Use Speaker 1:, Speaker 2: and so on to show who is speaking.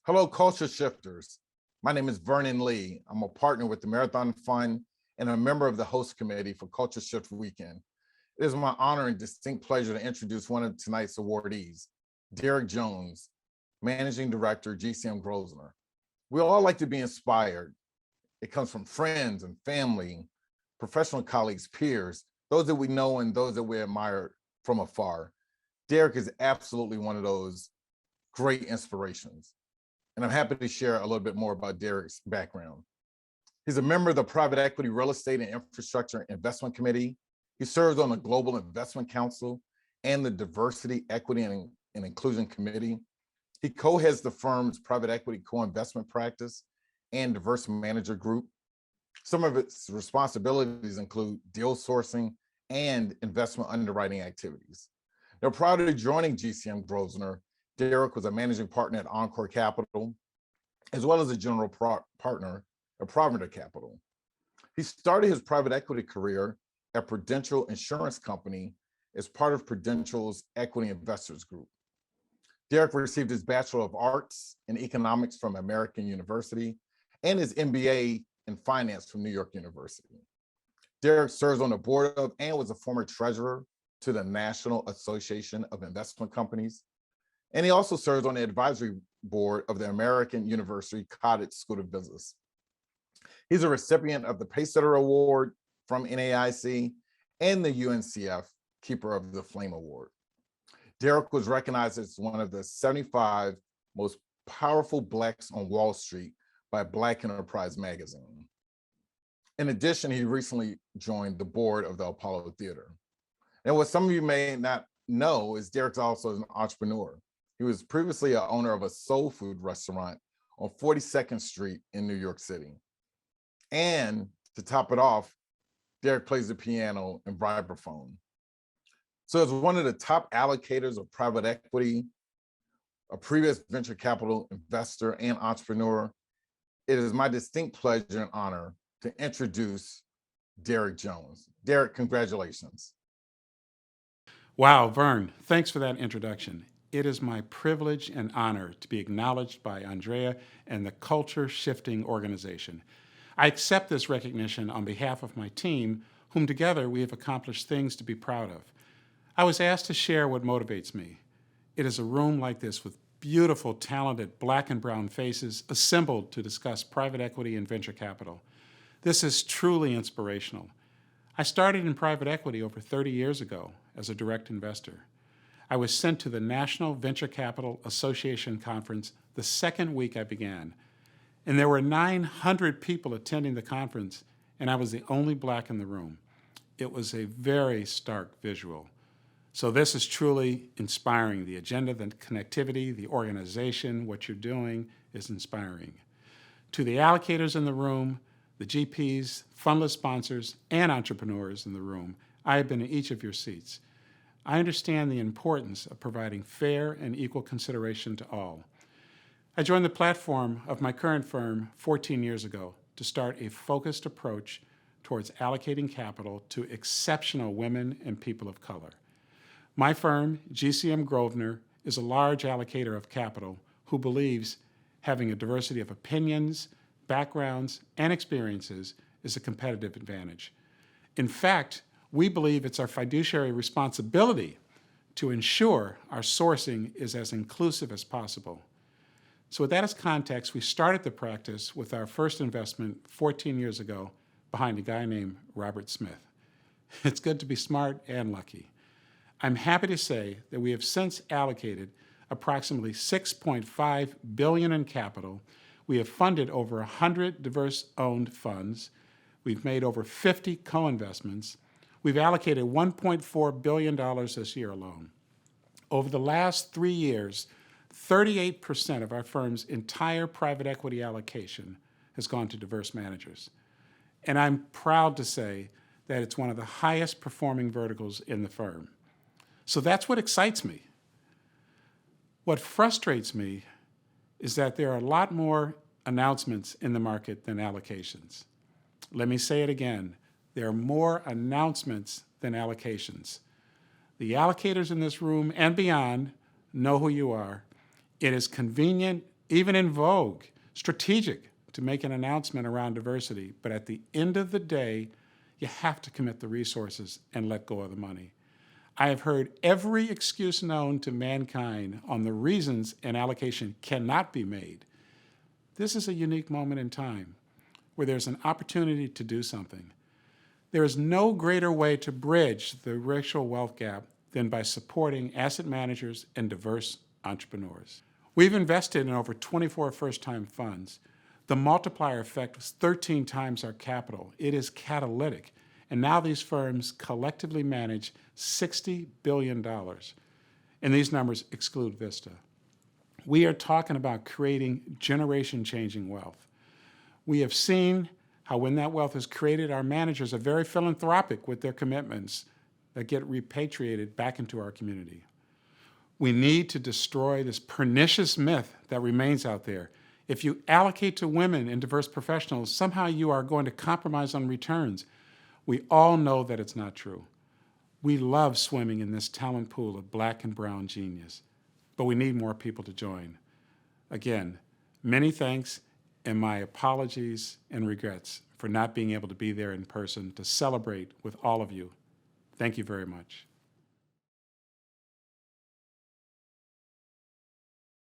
Speaker 1: Hello, culture shifters. My name is Vernon Lee. I'm a partner with the Marathon Fund and a member of the host committee for Culture Shift Weekend. It is my honor and distinct pleasure to introduce one of tonight's awardees, Derek Jones, Managing Director, GCM Grosvenor. We all like to be inspired. It comes from friends and family, professional colleagues, peers, those that we know and those that we admire from afar. Derek is absolutely one of those great inspirations. And I'm happy to share a little bit more about Derek's background. He's a member of the Private Equity Real Estate and Infrastructure Investment Committee. He serves on the Global Investment Council and the Diversity, Equity, and Inclusion Committee. He co-heads the firm's private equity co-investment practice and diverse manager group. Some of its responsibilities include deal sourcing and investment underwriting activities. Now, prior to joining GCM Grosvenor, Derek was a managing partner at Encore Capital, as well as a general partner at Provender Capital. He started his private equity career at Prudential Insurance Company as part of Prudential's Equity Investors Group. Derek received his Bachelor of Arts in Economics from American University and his MBA in Finance from New York University. Derek serves on the board of and was a former treasurer to the National Association of Investment Companies. And he also serves on the advisory board of the American University Cottage School of Business. He's a recipient of the Pacesetter Award from NAIC and the UNCF Keeper of the Flame Award. Derek was recognized as one of the 75 most powerful Blacks on Wall Street by Black Enterprise magazine. In addition, he recently joined the board of the Apollo Theater. And what some of you may not know is Derek's also an entrepreneur. He was previously an owner of a soul food restaurant on 42nd Street in New York City. And to top it off, Derek plays the piano and vibraphone. So as one of the top allocators of private equity, a previous venture capital investor and entrepreneur, it is my distinct pleasure and honor to introduce Derek Jones. Derek, congratulations.
Speaker 2: Wow, Vern, thanks for that introduction. It is my privilege and honor to be acknowledged by Andrea and the Culture Shifting Organization. I accept this recognition on behalf of my team, whom together we have accomplished things to be proud of. I was asked to share what motivates me. It is a room like this with beautiful, talented black and brown faces assembled to discuss private equity and venture capital. This is truly inspirational. I started in private equity over 30 years ago as a direct investor. I was sent to the National Venture Capital Association conference the second week I began, and there were 900 people attending the conference, and I was the only Black in the room. It was a very stark visual. So this is truly inspiring. The agenda, the connectivity, the organization, what you're doing is inspiring. To the allocators in the room, the GPs, fundless sponsors, and entrepreneurs in the room, I have been in each of your seats. I understand the importance of providing fair and equal consideration to all. I joined the platform of my current firm 14 years ago to start a focused approach towards allocating capital to exceptional women and people of color. My firm, GCM Grosvenor, is a large allocator of capital who believes having a diversity of opinions, backgrounds, and experiences is a competitive advantage. In fact, we believe it's our fiduciary responsibility to ensure our sourcing is as inclusive as possible. So with that as context, we started the practice with our first investment 14 years ago behind a guy named Robert Smith. It's good to be smart and lucky. I'm happy to say that we have since allocated approximately $6.5 billion in capital. We have funded over 100 diverse-owned funds. We've made over 50 co-investments. We've allocated $1.4 billion this year alone. Over the last 3 years, 38% of our firm's entire private equity allocation has gone to diverse managers. And I'm proud to say that it's one of the highest performing verticals in the firm. So that's what excites me. What frustrates me is that there are a lot more announcements in the market than allocations. Let me say it again. There are more announcements than allocations. The allocators in this room and beyond know who you are. It is convenient even in vogue, strategic to make an announcement around diversity. But at the end of the day, you have to commit the resources and let go of the money. I have heard every excuse known to mankind on the reasons an allocation cannot be made. This is a unique moment in time where there's an opportunity to do something. There is no greater way to bridge the racial wealth gap than by supporting asset managers and diverse entrepreneurs. We've invested in over 24 first-time funds. The multiplier effect was 13 times our capital. It is catalytic. And now these firms collectively manage $60 billion. And these numbers exclude Vista. We are talking about creating generation-changing wealth. We have seen how when that wealth is created, our managers are very philanthropic with their commitments that get repatriated back into our community. We need to destroy this pernicious myth that remains out there. If you allocate to women and diverse professionals, somehow you are going to compromise on returns. We all know that it's not true. We love swimming in this talent pool of Black and brown genius, but we need more people to join. Again, many thanks and my apologies and regrets for not being able to be there in person to celebrate with all of you. Thank you very much.